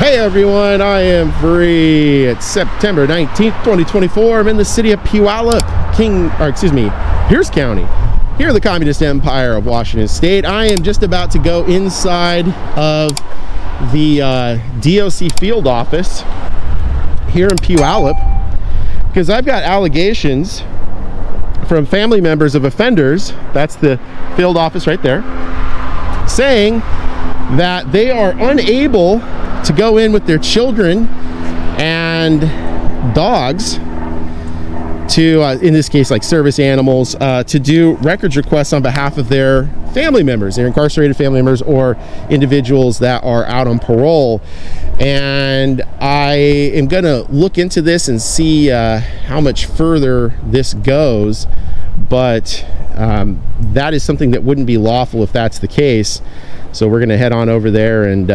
Hey everyone, I am free. It's September 19th, 2024. I'm in the city of Puyallup, Pierce County, here in the Communist Empire of Washington State. I am just about to go inside of the DOC field office here in Puyallup because I've got allegations from family members of offenders, that's the field office right there, saying that they are unable to go in with their children and dogs to, in this case, like service animals, to do records requests on behalf of their family members, their incarcerated family members or individuals that are out on parole. And I am going to look into this and see how much further this goes. But that is something that wouldn't be lawful if that's the case. So we're going to head on over there and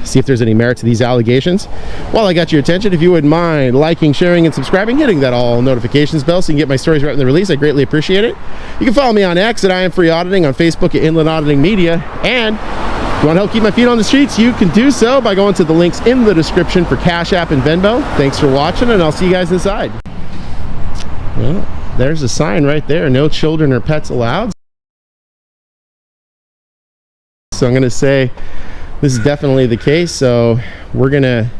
see if there's any merit to these allegations. While I got your attention, if you wouldn't mind liking, sharing, and subscribing, hitting that all notifications bell so you can get my stories right when they're released, I greatly appreciate it. You can follow me on X at I.A.M Auditing, on Facebook at Inland Auditing Media, and if you want to help keep my feet on the streets, you can do so by going to the links in the description for Cash App and Venmo. Thanks for watching, and I'll see you guys inside. Well, there's a sign right there, no children or pets allowed. So I'm going to say this is definitely the case. So we're going to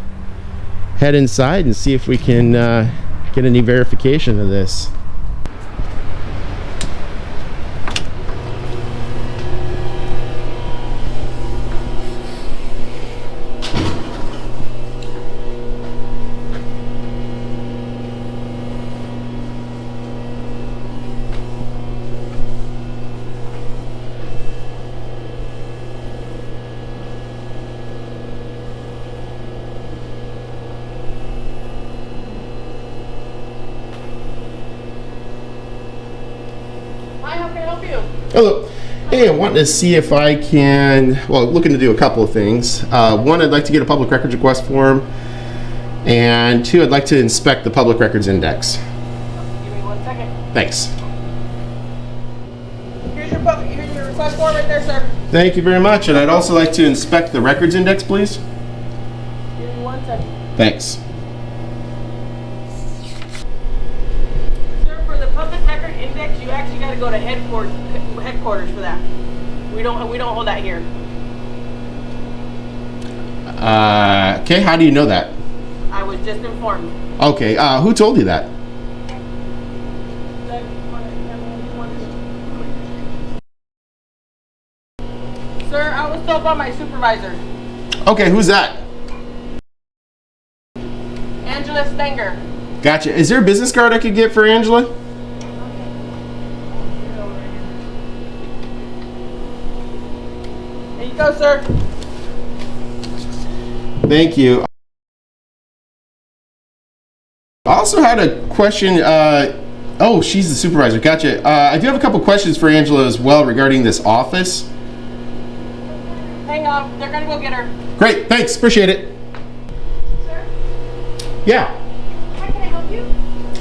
head inside and see if we can get any verification of this. Hello. Hey, I want to see if I can, looking to do a couple of things. One, I'd like to get a public records request form. And two, I'd like to inspect the public records index. Give me 1 second. Thanks. Here's your request form right there, sir. Thank you very much. And I'd also like to inspect the records index, please. Give me 1 second. Thanks. Sir, for the public record index, you actually got to go to headquarters for that. We don't hold that here. Okay, how do you know that? I was just informed. Okay, who told you that? Sir, I was told by my supervisor. Okay, who's that? Angela Stenger. Gotcha. Is there a business card I could get for Angela? There you go, sir. Thank you. I also had a question. Oh, she's the supervisor. Gotcha. I do have a couple questions for Angela as well regarding this office. Hang on. They're going to go get her. Great. Thanks. Appreciate it. Sir? Yeah. How can I help you?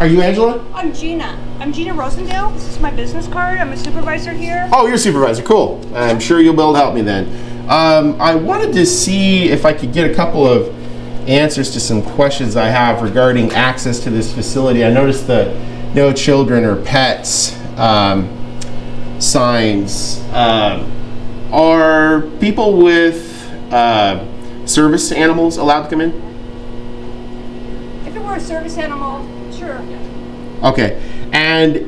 Are you Angela? I'm Gina. I'm Gina Rosendale. This is my business card. I'm a supervisor here. Oh, you're a supervisor. Cool. I'm sure you'll be able to help me then. I wanted to see if I could get a couple of answers to some questions I have regarding access to this facility. I noticed the no children or pets signs. Are people with service animals allowed to come in? If it were a service animal, sure. Okay. And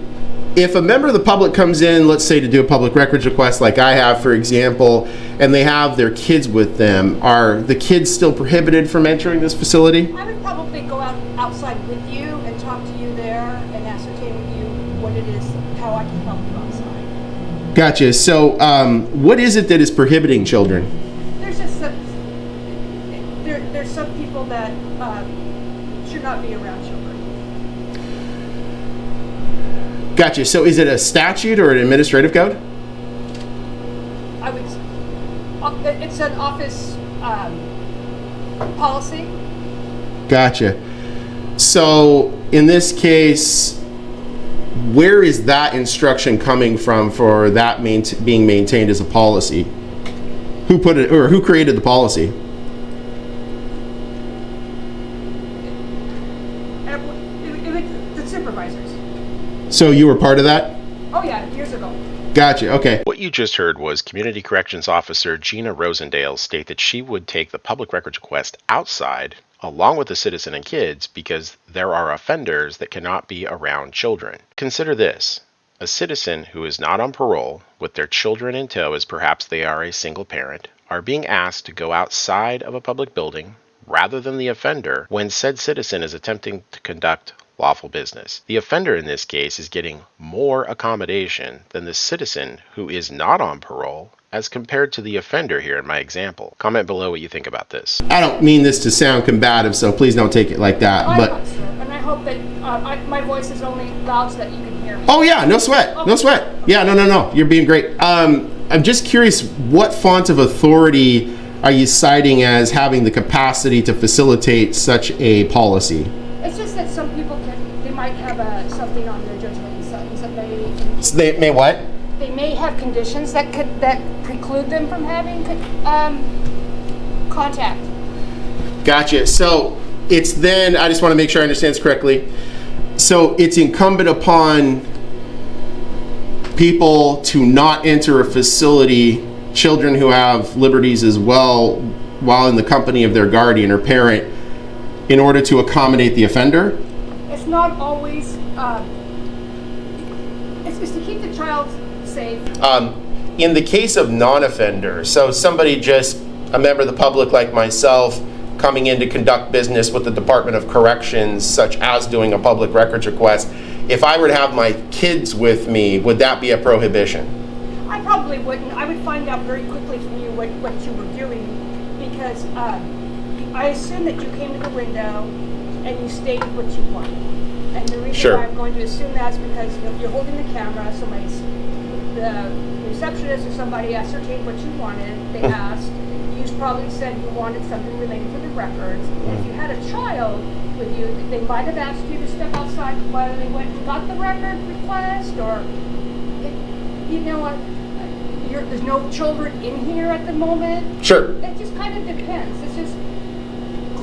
if a member of the public comes in, let's say to do a public records request like I have, for example, and they have their kids with them, are the kids still prohibited from entering this facility? I would probably go outside with you and talk to you there and ascertain with you what it is, how I can help you outside. Gotcha. So what is it that is prohibiting children? There's just there's some people that should not be around children. Gotcha. So is it a statute or an administrative code? It's an office policy. Gotcha. So in this case, where is that instruction coming from for that being maintained as a policy? Who put it, or who created the policy? The supervisors. So you were part of that? Oh yeah, years ago. Gotcha, okay. What you just heard was Community Corrections Officer Gina Rosendale state that she would take the public records request outside along with the citizen and kids because there are offenders that cannot be around children. Consider this. A citizen who is not on parole, with their children in tow as perhaps they are a single parent, are being asked to go outside of a public building rather than the offender when said citizen is attempting to conduct lawful business. The offender in this case is getting more accommodation than the citizen who is not on parole as compared to the offender here in my example. Comment below what you think about this. I don't mean this to sound combative, so please don't take it like that. I'm But not sure, and I hope that my voice is only loud so that you can hear me. oh yeah, no sweat, no sweat. Yeah, no, you're being great. I'm just curious, what font of authority are you citing as having the capacity to facilitate such a policy? It's just that some people they might have something on their judgment sentence that So they may what? they may have conditions that preclude them from having contact. Gotcha. So it's then, I just want to make sure I understand this correctly. So it's incumbent upon people to not enter a facility, children who have liberties as well, while in the company of their guardian or parent, in order to accommodate the offender? It's not always, it's to keep the child safe. In the case of non-offenders, so somebody just, a member of the public like myself, coming in to conduct business with the Department of Corrections, such as doing a public records request, if I were to have my kids with me, would that be a prohibition? I probably wouldn't. I would find out very quickly from you what you were doing, because I assume that you came to the window and you stated what you wanted. And the reason why I'm going to assume that's because you're holding the camera, so the receptionist or somebody ascertained what you wanted. They asked. You probably said you wanted something related to the records. And if you had a child with you, they might have asked you to step outside while they went and got the record request, or there's no children in here at the moment. Sure. It just kind of depends. It's just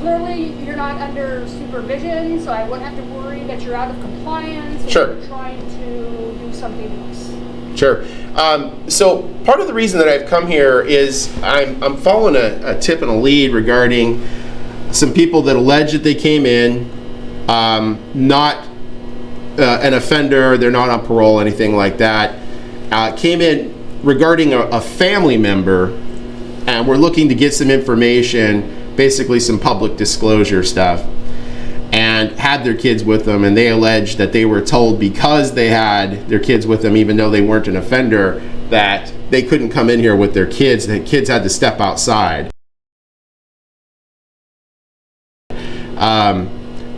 clearly you're not under supervision, so I wouldn't have to worry that you're out of compliance and Sure. you're trying to do something else. Sure. So part of the reason that I've come here is I'm following a tip and a lead regarding some people that allege that they came in, not an offender, they're not on parole, anything like that, came in regarding a family member, and we're looking to get some information, basically some public disclosure stuff, and had their kids with them, and they alleged that they were told because they had their kids with them, even though they weren't an offender, that they couldn't come in here with their kids, that kids had to step outside.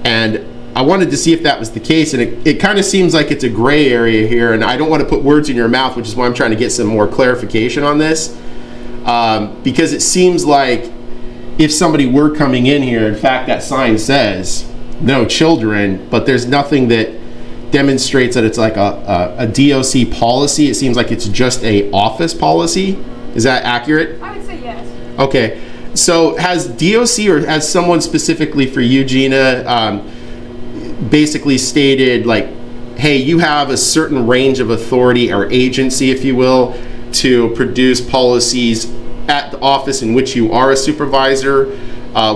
And I wanted to see if that was the case, and it kind of seems like it's a gray area here, and I don't want to put words in your mouth, which is why I'm trying to get some more clarification on this, because it seems like if somebody were coming in here, in fact, that sign says no children, but there's nothing that demonstrates that it's like a DOC policy. It seems like it's just a office policy. Is that accurate? I would say yes. Okay. So has DOC, or has someone specifically for you, Gina, basically stated like, hey, you have a certain range of authority or agency, if you will, to produce policies at the office in which you are a supervisor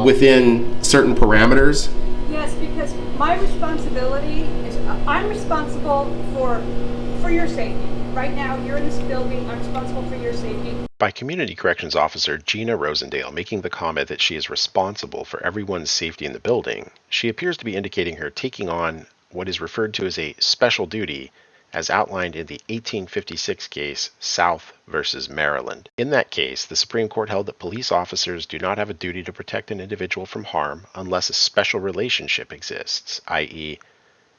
within certain parameters? Yes, because my responsibility is I'm responsible for your safety. Right now, you're in this building. I'm responsible for your safety. By Community Corrections Officer Gina Rosendale making the comment that she is responsible for everyone's safety in the building, she appears to be indicating her taking on what is referred to as a special duty as outlined in the 1856 case South versus Maryland. In that case, the Supreme Court held that police officers do not have a duty to protect an individual from harm unless a special relationship exists, i.e.,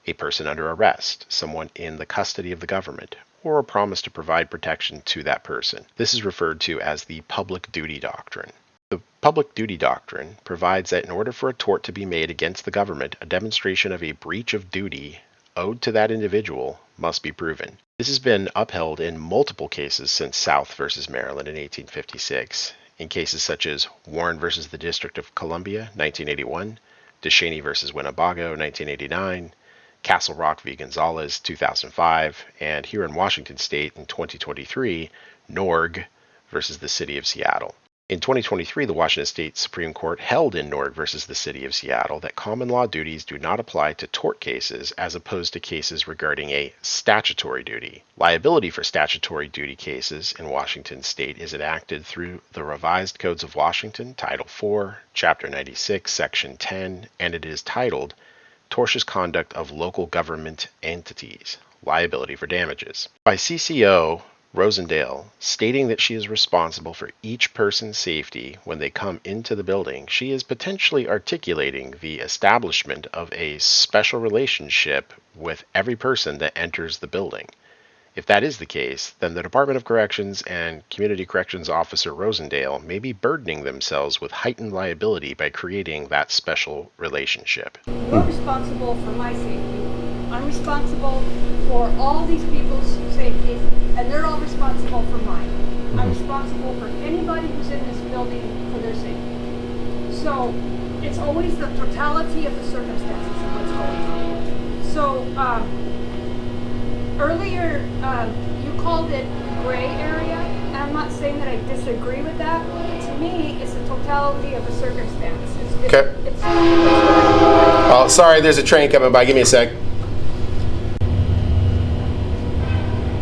a person under arrest, someone in the custody of the government, or a promise to provide protection to that person. This is referred to as the public duty doctrine. The public duty doctrine provides that in order for a tort to be made against the government, a demonstration of a breach of duty owed to that individual must be proven. This has been upheld in multiple cases since South versus Maryland in 1856, in cases such as Warren versus the District of Columbia, 1981, Deseni versus Winnebago, 1989, Castle Rock v. Gonzalez, 2005, and here in Washington State in 2023, Norg versus the City of Seattle. In 2023, the Washington State Supreme Court held in Norg versus the City of Seattle that common law duties do not apply to tort cases as opposed to cases regarding a statutory duty. Liability for statutory duty cases in Washington State is enacted through the Revised Codes of Washington, Title 4, Chapter 96, Section 10, and it is titled Tortious Conduct of Local Government Entities, Liability for Damages. By CCO Rosendale stating that she is responsible for each person's safety when they come into the building, she is potentially articulating the establishment of a special relationship with every person that enters the building. If that is the case, then the Department of Corrections and Community Corrections Officer Rosendale may be burdening themselves with heightened liability by creating that special relationship. You're responsible for my safety. I'm responsible for all these people's safety, and they're all responsible for mine. I'm responsible for anybody who's in this building for their safety. So it's always the totality of the circumstances of what's going on. So earlier you called it gray area, and I'm not saying that I disagree with that. To me, it's the totality of the circumstance. Okay. Oh, sorry, there's a train coming by. Give me a sec.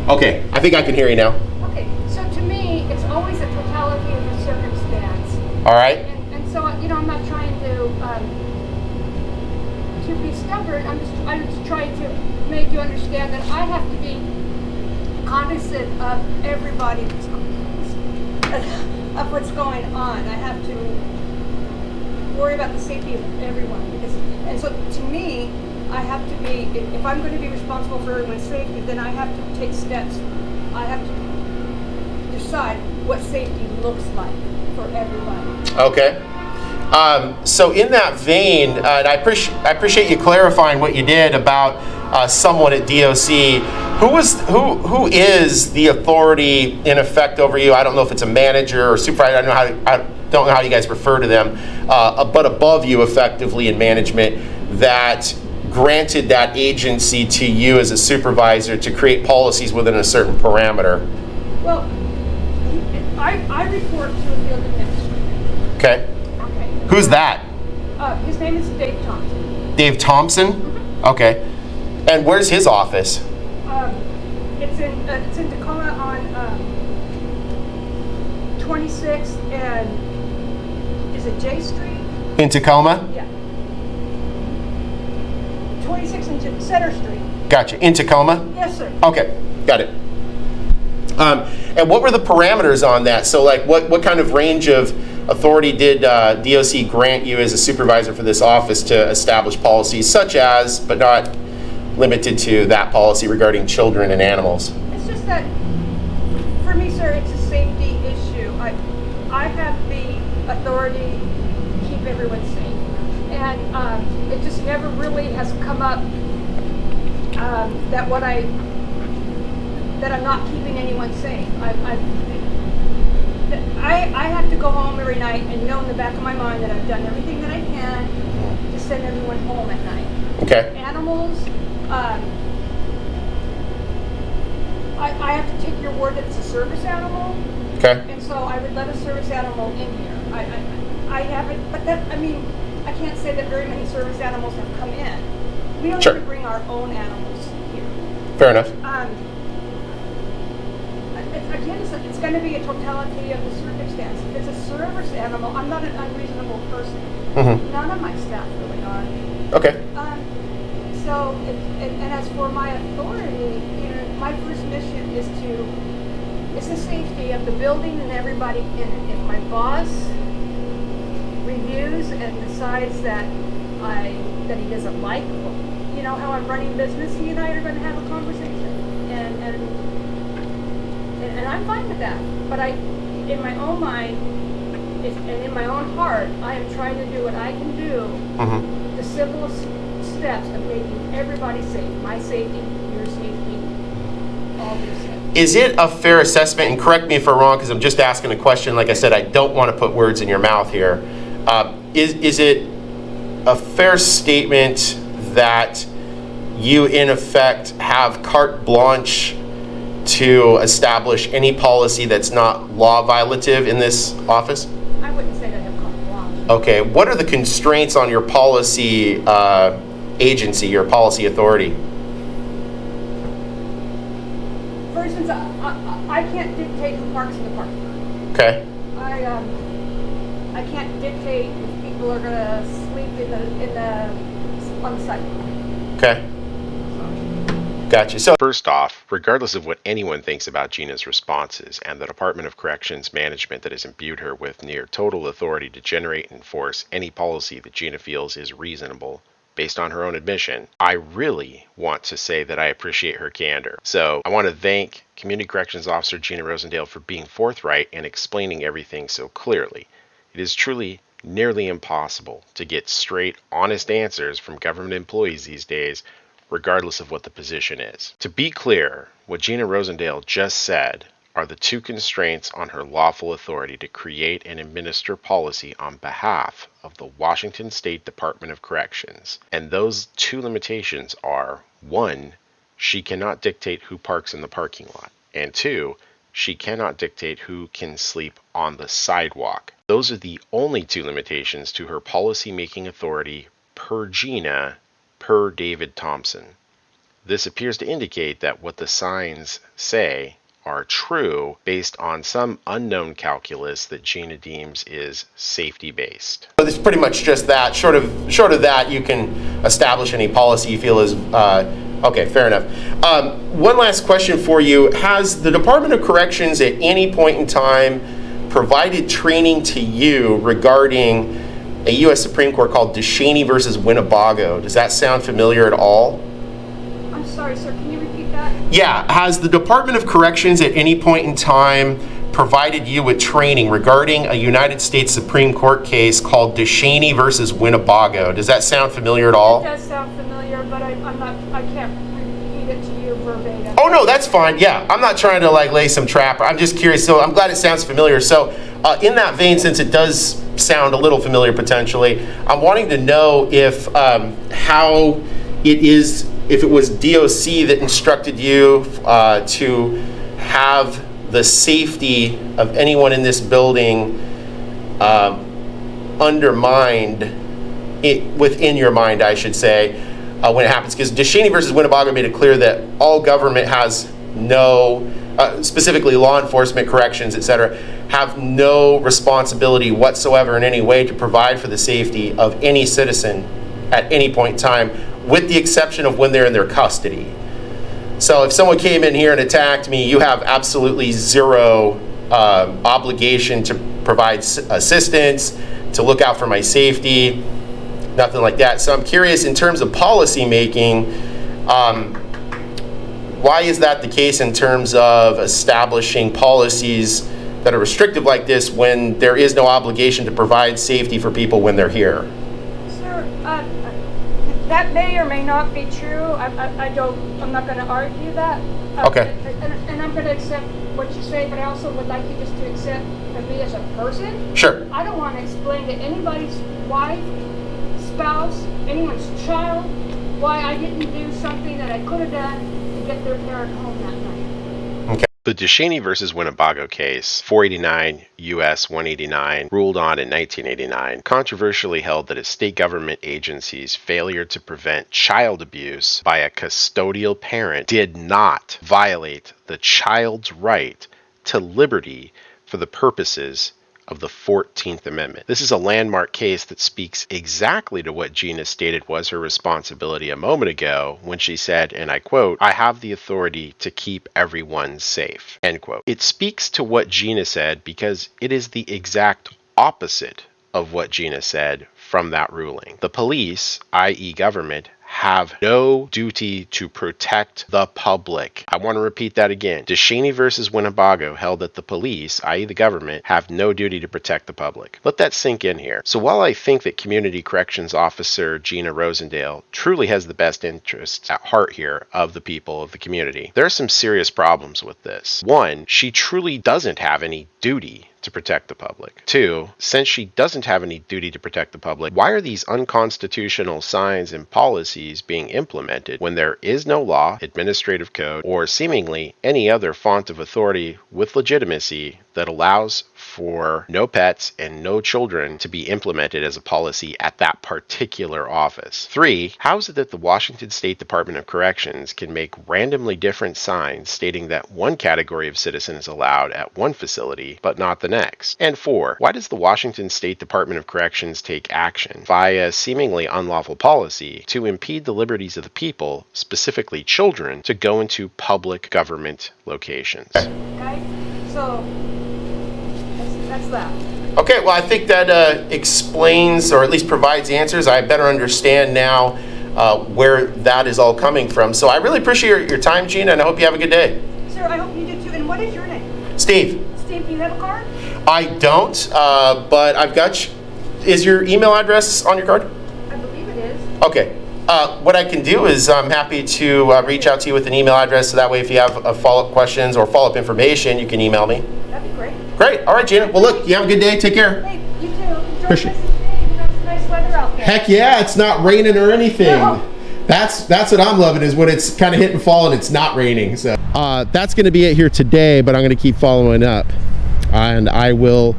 Okay, I think I can hear you now. Okay, so to me, it's always a totality of the circumstance. All right. And so, you know, I'm not trying to be stubborn. I'm just trying to make you understand that I have to be cognizant of everybody of what's going on. I have to worry about the safety of everyone. And so to me, I have to be, if I'm going to be responsible for everyone's safety, then I have to take steps. I have to decide what safety looks like for everybody. Okay. So in that vein, and I appreciate you clarifying what you did about someone at DOC. Who is the authority in effect over you? I don't know if it's a manager or supervisor. I don't know how you guys refer to them, but above you effectively in management that granted that agency to you as a supervisor to create policies within a certain parameter. Well, I report to a field administrator. Okay. Okay. Who's that? His name is Dave Thompson. Dave Thompson? Mm-hmm. Okay. And where's his office? It's in Tacoma on 26th and is it J Street? In Tacoma? Yeah. 26th and Center Street. Gotcha. In Tacoma? Yes, sir. Okay, got it. And what were the parameters on that? So like what kind of range of authority did DOC grant you as a supervisor for this office to establish policies such as, but not limited to, that policy regarding children and animals? It's just that, for me, sir, it's a safety issue. I have the authority to keep everyone safe. And it just never really has come up that I'm not keeping anyone safe. I have to go home every night and know in the back of my mind that I've done everything that I can to send everyone home at night. Okay. Animals, I have to take your word that it's a service animal. Okay. And so I would let a service animal in here. I haven't, but that, I mean, I can't say that very many service animals have come in. We don't Sure. even bring our own animals here. Fair enough. Again, it's going to be a totality of the circumstance. If it's a service animal, I'm not an unreasonable person. Mm-hmm. None of my staff really are. Okay. So, and as for my authority, you know, my first mission is the safety of the building and everybody in it. If my boss reviews and decides that he doesn't like, you know, how I'm running business, he and I are going to have a conversation, and I'm fine with that. But in my own mind, and in my own heart, I am trying to do what I can do. Mm-hmm. The simplest steps of making everybody safe, my safety, your safety, all their safety. Is it a fair assessment, and correct me if I'm wrong because I'm just asking a question, like I said, I don't want to put words in your mouth here. Is it a fair statement that you, in effect, have carte blanche to establish any policy that's not law violative in this office? I wouldn't say that I have carte blanche. Okay, what are the constraints on your policy agency, your policy authority? For instance, I can't dictate who parks in the parking lot. Okay. I can't dictate if people are gonna sleep on the sidewalk. Okay. Gotcha. So First off, regardless of what anyone thinks about Gina's responses and the Department of Corrections management that has imbued her with near total authority to generate and enforce any policy that Gina feels is reasonable, based on her own admission, I really want to say that I appreciate her candor. So I want to thank Community Corrections Officer Gina Rosendale for being forthright and explaining everything so clearly. It is truly nearly impossible to get straight, honest answers from government employees these days, regardless of what the position is. To be clear, what Gina Rosendale just said are the two constraints on her lawful authority to create and administer policy on behalf of the Washington State Department of Corrections. And those two limitations are, 1, she cannot dictate who parks in the parking lot, and 2, she cannot dictate who can sleep on the sidewalk. Those are the only two limitations to her policy-making authority per Gina, per David Thompson. This appears to indicate that what the signs say are true based on some unknown calculus that Gina deems is safety-based. So it's pretty much just that. Short of that, you can establish any policy you feel is okay. Fair enough. One last question for you: has the Department of Corrections at any point in time provided training to you regarding a U.S. Supreme Court called Deseni versus Winnebago? Does that sound familiar at all? I'm sorry, sir, can you repeat that? Yeah, has the Department of Corrections at any point in time provided you with training regarding a United States Supreme Court case called Deseni versus Winnebago? Does that sound familiar at all? It does sound familiar, but I can't repeat it to you verbatim. Oh no, that's fine. Yeah, I'm not trying to lay some trap. I'm just curious. So I'm glad it sounds familiar. So in that vein, since it does sound a little familiar potentially, I'm wanting to know if how it is, if it was DOC that instructed you to have the safety of anyone in this building undermined within your mind, I should say, when it happens. Because Deseni versus Winnebago made it clear that all government has no, specifically law enforcement, corrections, etc., have no responsibility whatsoever in any way to provide for the safety of any citizen at any point in time, with the exception of when they're in their custody. So if someone came in here and attacked me, you have absolutely zero obligation to provide assistance, to look out for my safety, nothing like that. So I'm curious, in terms of policy making, why is that the case in terms of establishing policies that are restrictive like this when there is no obligation to provide safety for people when they're here? Sir, that may or may not be true. I'm not going to argue that. Okay. And I'm going to accept what you say, but I also would like you just to accept me as a person. Sure. I don't want to explain to anybody's wife, spouse, anyone's child, why I didn't do something that I could have done to get their parent home that night. The Deseni versus Winnebago case, 489 U.S. 189, ruled on in 1989, controversially held that a state government agency's failure to prevent child abuse by a custodial parent did not violate the child's right to liberty for the purposes of the 14th Amendment. This is a landmark case that speaks exactly to what Gina stated was her responsibility a moment ago when she said, and I quote, "I have the authority to keep everyone safe," end quote. It speaks to what Gina said because it is the exact opposite of what Gina said from that ruling. The police, i.e. government, have no duty to protect the public. I want to repeat that again. Deseni versus Winnebago held that the police, i.e. the government, have no duty to protect the public. Let that sink in here. So while I think that Community Corrections Officer Gina Rosendale truly has the best interests at heart here of the people of the community, there are some serious problems with this. One, she truly doesn't have any duty to protect the public. 2, since she doesn't have any duty to protect the public, why are these unconstitutional signs and policies being implemented when there is no law, administrative code, or seemingly any other font of authority with legitimacy that allows for no pets and no children to be implemented as a policy at that particular office? 3, how is it that the Washington State Department of Corrections can make randomly different signs stating that one category of citizen is allowed at one facility, but not the next? And 4, why does the Washington State Department of Corrections take action via seemingly unlawful policy to impede the liberties of the people, specifically children, to go into public government locations? Okay, so that's that. Okay, well, I think that explains, or at least provides answers. I better understand now where that is all coming from. So I really appreciate your time, Gina, and I hope you have a good day. Sir, I hope you do too. And what is your name? Steve. Steve, do you have a card? I don't, but I've got is your email address on your card? I believe it is. Okay. What I can do is I'm happy to reach out to you with an email address, so that way if you have follow-up questions or follow-up information, you can email me. That'd be great. Great. All right, Gina. Well, look, you have a good day. Take care. Hey, you too. Enjoy Appreciate the rest of the day. We got some nice weather out there. Heck yeah, it's not raining or anything. No. That's what I'm loving, is when it's kind of hitting fall and it's not raining. So that's going to be it here today, but I'm going to keep following up, and I will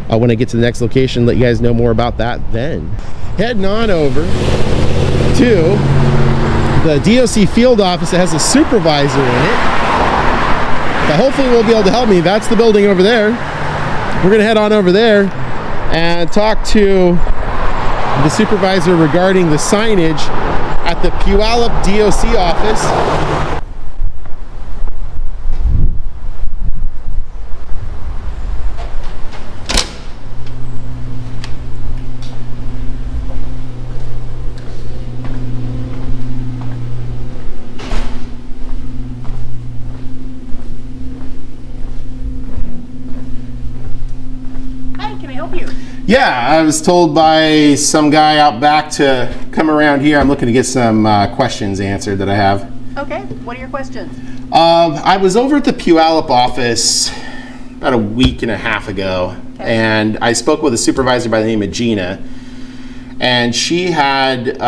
when I get to the next location let you guys know more about that then. Heading on over to the DOC field office that has a supervisor in it, but hopefully will be able to help me. That's the building over there. We're gonna head on over there and talk to the supervisor regarding the signage at the Puyallup DOC office. Yeah, I was told by some guy out back to come around here. I'm looking to get some questions answered that I have. Okay, what are your questions? I was over at the Puyallup office about a week and a half ago, and I spoke with a supervisor by the name of Gina, and she had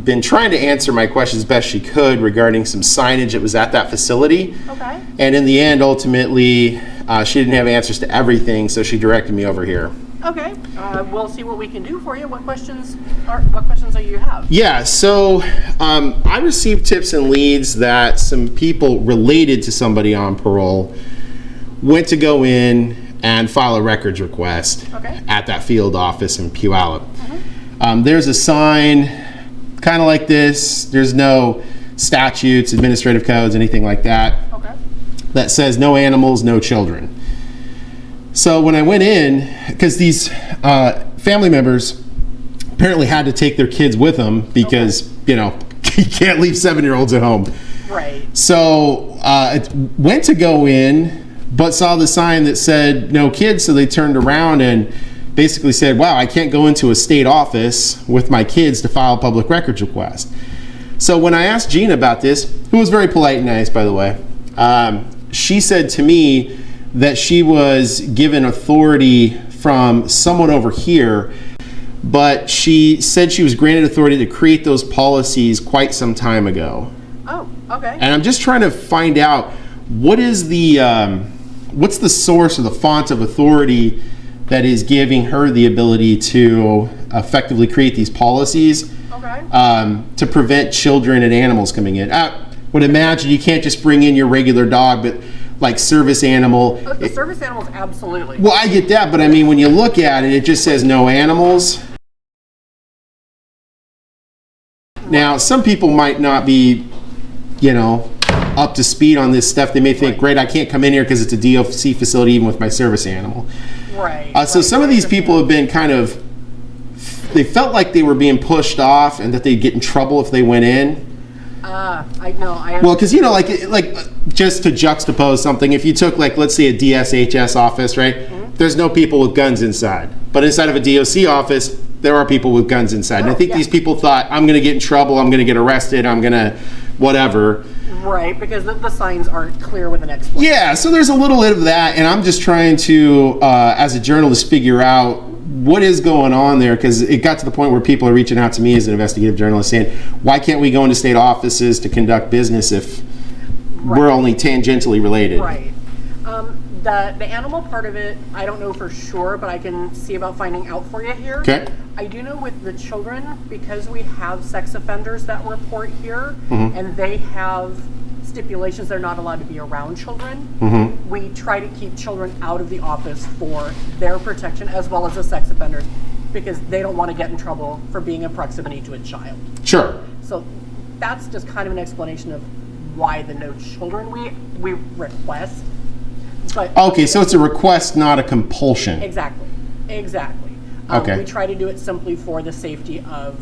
been trying to answer my questions best she could regarding some signage that was at that facility. Okay. And in the end, ultimately, she didn't have answers to everything, so she directed me over here. Okay, we'll see what we can do for you. What questions do you have? Yeah, so I received tips and leads that some people related to somebody on parole went to go in and file a records request at that field office in Puyallup. There's a sign kind of like this. There's no statutes, administrative codes, anything like that, that says no animals, no children. So when I went in, because these family members apparently had to take their kids with them because, you know, you can't leave 7-year-olds at home. Right. So I went to go in, but saw the sign that said no kids, so they turned around and basically said, wow, I can't go into a state office with my kids to file a public records request. So when I asked Gina about this, who was very polite and nice, by the way, she said to me that she was given authority from someone over here, but she said she was granted authority to create those policies quite some time ago. Oh, okay. And I'm just trying to find out what is the what's the source or the font of authority that is giving her the ability to effectively create these policies to prevent children and animals coming in. I would imagine you can't just bring in your regular dog, but like service animal. The service animals, absolutely. Well, I get that, but I mean, when you look at it, it just says no animals. Now, some people might not be, you know, up to speed on this stuff. They may think, great, I can't come in here because it's a DOC facility even with my service animal. Right. So some of these people have been kind of, they felt like they were being pushed off and that they'd get in trouble if they went in. I know. Well, because, you know, like just to juxtapose something, if you took, like, let's say a DSHS office, right? There's no people with guns inside. But inside of a DOC office, there are people with guns inside. And I think these people thought, I'm going to get in trouble, I'm going to get arrested, I'm going to whatever. Right, because the signs aren't clear with an explanation. Yeah, so there's a little bit of that, and I'm just trying to, as a journalist, figure out what is going on there, because it got to the point where people are reaching out to me as an investigative journalist saying, why can't we go into state offices to conduct business if we're only tangentially related? Right. The animal part of it, I don't know for sure, but I can see about finding out for you here. Okay. I do know with the children, because we have sex offenders that report here, and they have stipulations they're not allowed to be around children, we try to keep children out of the office for their protection as well as the sex offenders, because they don't want to get in trouble for being in proximity to a child. Sure. So that's just kind of an explanation of why the no children we request. But Okay, so it's a request, not a compulsion. exactly. Okay. We try to do it simply for the safety of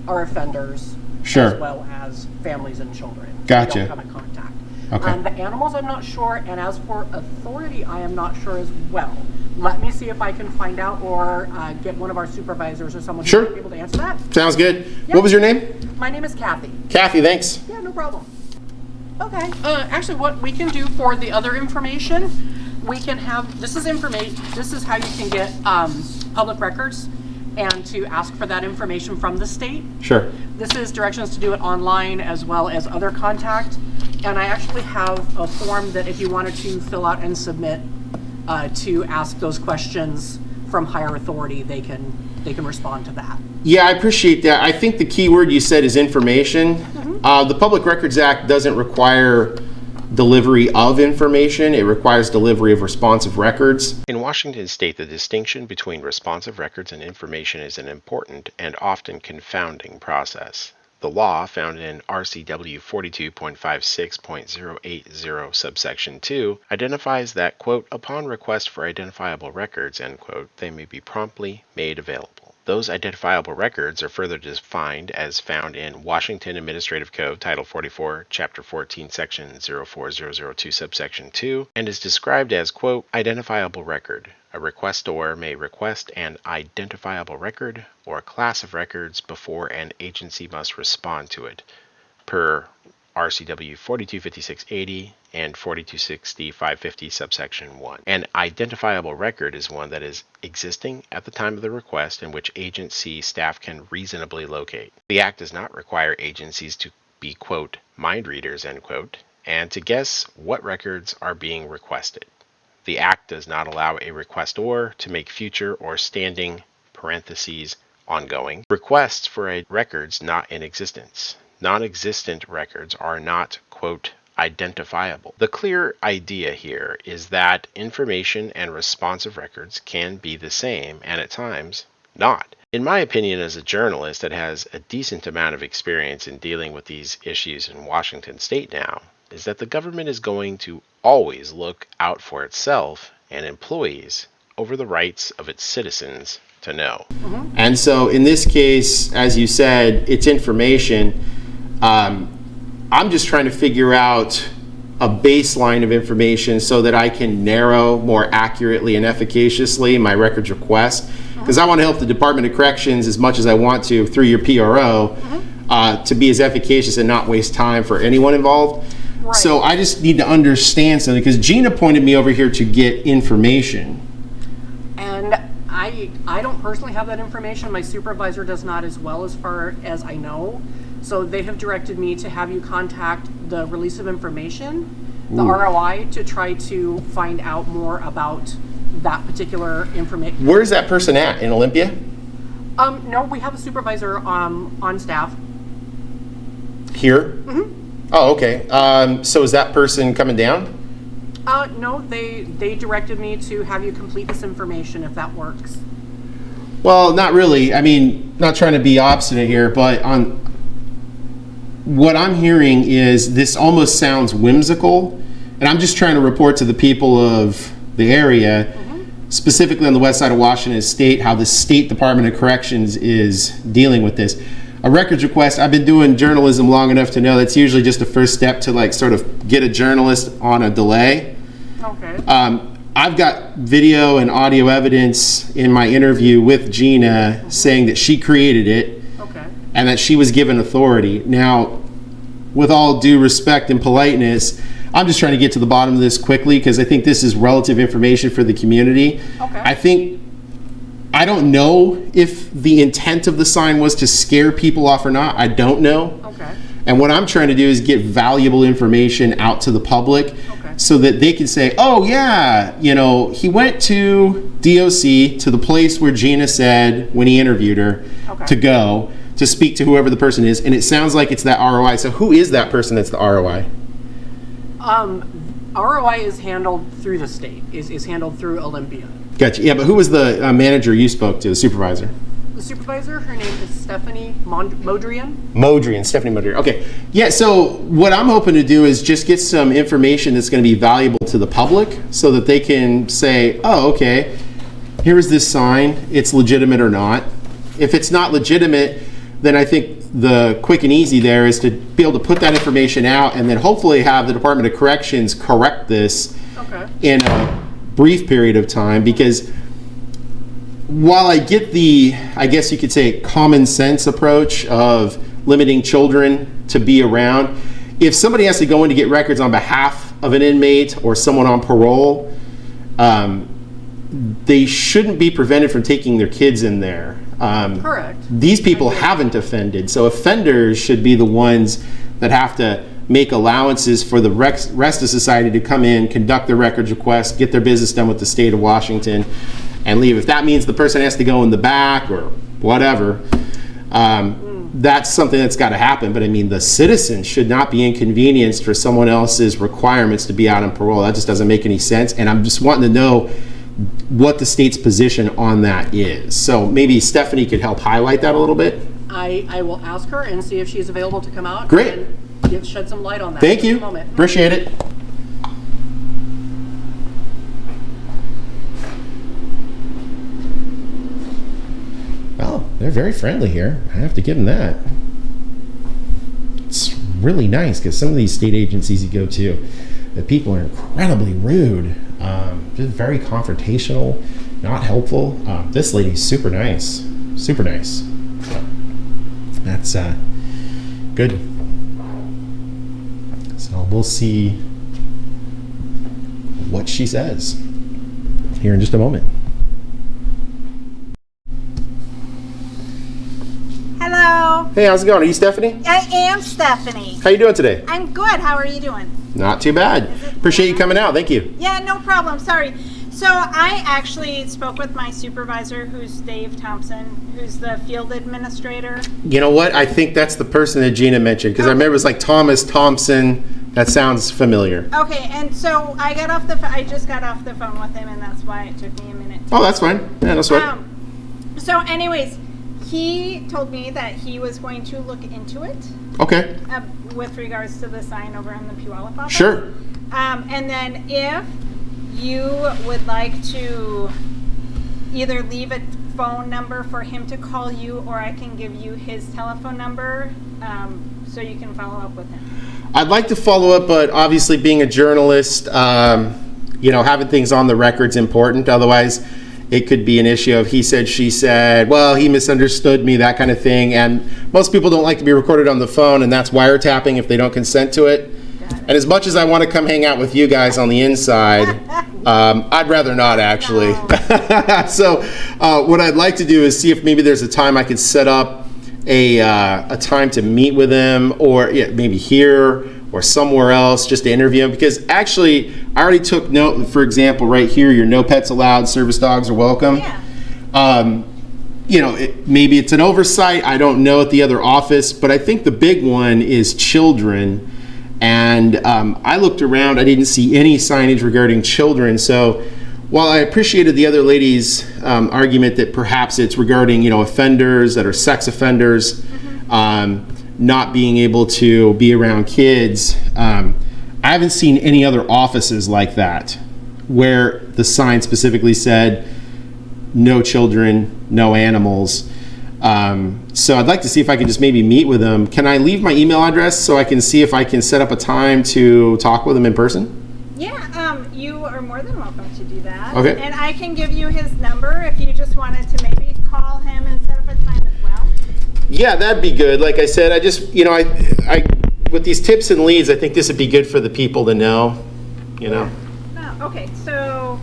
our offenders, Sure. as well as families and children. Gotcha. Who don't come in contact. Okay. The animals, I'm not sure, and as for authority, I am not sure as well. Let me see if I can find out, or get one of our supervisors or someone Sure. who might be able to answer that. Sounds good. Yep. What was your name? My name is Kathy. Kathy, thanks. Yeah, no problem. Okay. Actually, what we can do for the other information, we can have, this is information, this is how you can get public records and to ask for that information from the state. Sure. This is directions to do it online as well as other contact. And I actually have a form that if you wanted to fill out and submit to ask those questions from higher authority, they can respond to that. Yeah, I appreciate that. I think the key word you said is information. The Public Records Act doesn't require delivery of information. It requires delivery of responsive records. In Washington state, the distinction between responsive records and information is an important and often confounding process. The law, found in RCW 42.56.080 subsection 2, identifies that, quote, upon request for identifiable records, end quote, they may be promptly made available. Those identifiable records are further defined as found in Washington Administrative Code, Title 44, Chapter 14, Section 04002, subsection 2, and is described as, quote, identifiable record. A requestor may request an identifiable record or a class of records before an agency must respond to it, per RCW 425680 and 4260-550 subsection 1. An identifiable record is one that is existing at the time of the request and which agency staff can reasonably locate. The Act does not require agencies to be, quote, mind readers, end quote, and to guess what records are being requested. The Act does not allow a requestor to make future or standing (parentheses ongoing) requests for records not in existence. Non-existent records are not, quote, identifiable. The clear idea here is that information and responsive records can be the same and at times not. In my opinion, as a journalist that has a decent amount of experience in dealing with these issues in Washington state now, is that the government is going to always look out for itself and employees over the rights of its citizens to know. And so in this case, as you said, it's information. I'm just trying to figure out a baseline of information so that I can narrow more accurately and efficaciously my records request. Because I want to help the Department of Corrections as much as I want to through your PRO to be as efficacious and not waste time for anyone involved. Right. So I just need to understand something, because Gina pointed me over here to get information. And I don't personally have that information. My supervisor does not, as well, as far as I know. So they have directed me to have you contact the release of information, the ROI, to try to find out more about that particular information. Where's that person at? In Olympia? No, we have a supervisor on staff. Here? Oh, okay. So is that person coming down? No, they directed me to have you complete this information if that works. Well, not really. I mean, not trying to be obstinate here, but on what I'm hearing is this almost sounds whimsical, and I'm just trying to report to the people of the area, specifically on the west side of Washington state, how the State Department of Corrections is dealing with this. A records request, I've been doing journalism long enough to know that's usually just a first step to like sort of get a journalist on a delay. Okay. I've got video and audio evidence in my interview with Gina saying that she created it Okay. and that she was given authority. Now, with all due respect and politeness, I'm just trying to get to the bottom of this quickly because I think this is relative information for the community. Okay. I don't know if the intent of the sign was to scare people off or not. I don't know. Okay. And what I'm trying to do is get valuable information out to the public so that they can say, oh yeah, you know, he went to DOC, to the place where Gina said when he interviewed her to go to speak to whoever the person is. And it sounds like it's that ROI. So who is that person that's the ROI? ROI is handled through the state, is handled through Olympia. Gotcha. Yeah, but who was the manager you spoke to, the supervisor? The supervisor, her name is Stephanie Modrian. Stephanie Modrian. Okay. Yeah, so what I'm hoping to do is just get some information that's going to be valuable to the public so that they can say, oh, okay, here is this sign. It's legitimate or not. If it's not legitimate, then I think the quick and easy there is to be able to put that information out and then hopefully have the Department of Corrections correct this in a brief period of time, because while I get the, I guess you could say, common sense approach of limiting children to be around, if somebody has to go in to get records on behalf of an inmate or someone on parole, they shouldn't be prevented from taking their kids in there. Correct. These people haven't offended, so offenders should be the ones that have to make allowances for the rest of society to come in, conduct their records request, get their business done with the state of Washington, and leave. If that means the person has to go in the back or whatever, that's something that's got to happen. But I mean, the citizens should not be inconvenienced for someone else's requirements to be out on parole. That just doesn't make any sense. And I'm just wanting to know what the state's position on that is. So maybe Stephanie could help highlight that a little bit. I will ask her and see if she's available to come out. Great. And shed some light on that. Thank you. Moment. Appreciate it. Well, they're very friendly here. I have to give them that. It's really nice because some of these state agencies you go to, the people are incredibly rude, just very confrontational, not helpful. This lady's super nice, super nice. So that's good. So we'll see what she says here in just a moment. Hello. Hey, how's it going? Are you Stephanie? I am Stephanie. How you doing today? I'm good. How are you doing? Not too bad. Appreciate you coming out. Thank you. Yeah, no problem. Sorry. So I actually spoke with my supervisor, who's Dave Thompson, who's the field administrator. You know what? I think that's the person that Gina mentioned, because I remember it was like Thomas Thompson. That sounds familiar. Okay, and so I just got off the phone with him, and that's why it took me a minute. Oh, that's fine. Yeah, that's right. So anyways, he told me that he was going to look into it. Okay. With regards to the sign over in the Puyallup office. Sure. And then if you would like to either leave a phone number for him to call you, or I can give you his telephone number so you can follow up with him. I'd like to follow up, but obviously being a journalist, having things on the record's important. Otherwise, it could be an issue of he said, she said, well, he misunderstood me, that kind of thing. And most people don't like to be recorded on the phone, and that's wiretapping if they don't consent to it. And as much as I want to come hang out with you guys on the inside, I'd rather not, actually. No. So what I'd like to do is see if maybe there's a time I could set up a time to meet with him, or maybe here or somewhere else, just to interview him. Because actually, I already took note, for example, right here, your no pets allowed, service dogs are welcome. Yeah. Maybe it's an oversight, I don't know, at the other office, but I think the big one is children. And I looked around, I didn't see any signage regarding children. So while I appreciated the other lady's argument that perhaps it's regarding, offenders that are sex offenders, not being able to be around kids, I haven't seen any other offices like that where the sign specifically said no children, no animals. So I'd like to see if I can just maybe meet with them. Can I leave my email address so I can see if I can set up a time to talk with them in person? Yeah, you are more than welcome to do that. Okay. And I can give you his number if you just wanted to maybe call him and set up a time as well. Yeah, that'd be good. Like I said, I just, I with these tips and leads, I think this would be good for the people to know, you know. No, okay, so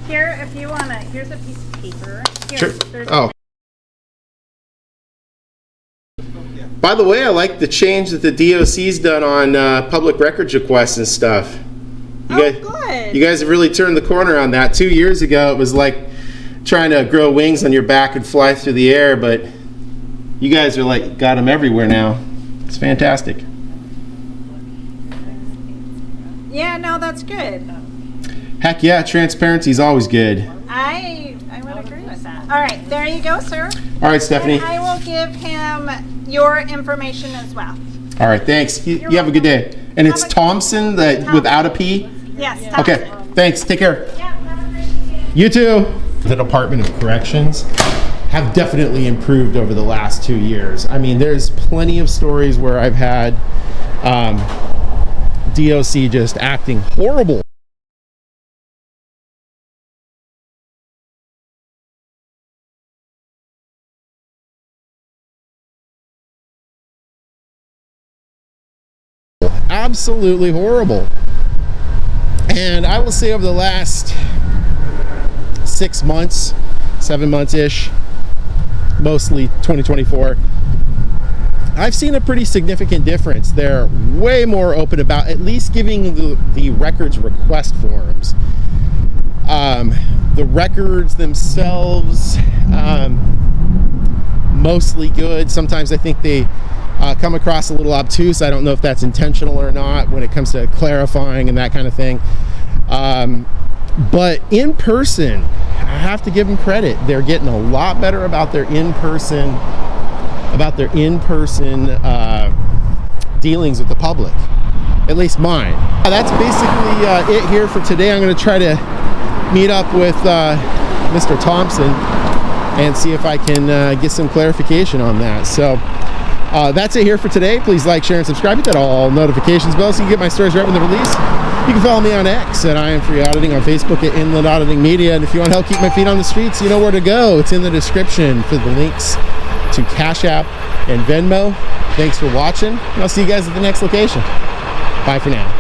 here, if you wanna, here's a piece of paper. Here, Sure. there's Oh. By the way, I like the change that the DOC's done on public records requests and stuff. good. You guys have really turned the corner on that. 2 years ago, it was like trying to grow wings on your back and fly through the air, but you guys are like, got them everywhere now. It's fantastic. Yeah, no, that's good. Heck yeah, transparency is always good. I would agree with that. All right, there you go, sir. All right, Stephanie. And I will give him your information as well. All right, thanks. You have a good day. And it's Have a- Thompson, without a P? Yes. Okay, thanks. Take care. Yeah, have a great weekend. You too. The Department of Corrections have definitely improved over the last 2 years. I mean, there's plenty of stories where I've had DOC just acting horrible. Absolutely horrible. And I will say over the last 6 months, 7 months-ish, mostly 2024, I've seen a pretty significant difference. They're way more open about at least giving the records request forms. The records themselves, mostly good. Sometimes I think they come across a little obtuse. I don't know if that's intentional or not when it comes to clarifying and that kind of thing. But in person, I have to give them credit. They're getting a lot better about their in-person dealings with the public. At least mine. That's basically it here for today. I'm going to try to meet up with Mr. Thompson and see if I can get some clarification on that. So that's it here for today. Please like, share, and subscribe. Hit that all notifications bell so you can get my stories right when they're released. You can follow me on X at I.A.M Free Auditing, on Facebook at Inland Auditing Media. And if you want to help keep my feet on the streets, you know where to go. It's in the description for the links to Cash App and Venmo. Thanks for watching, and I'll see you guys at the next location. Bye for now.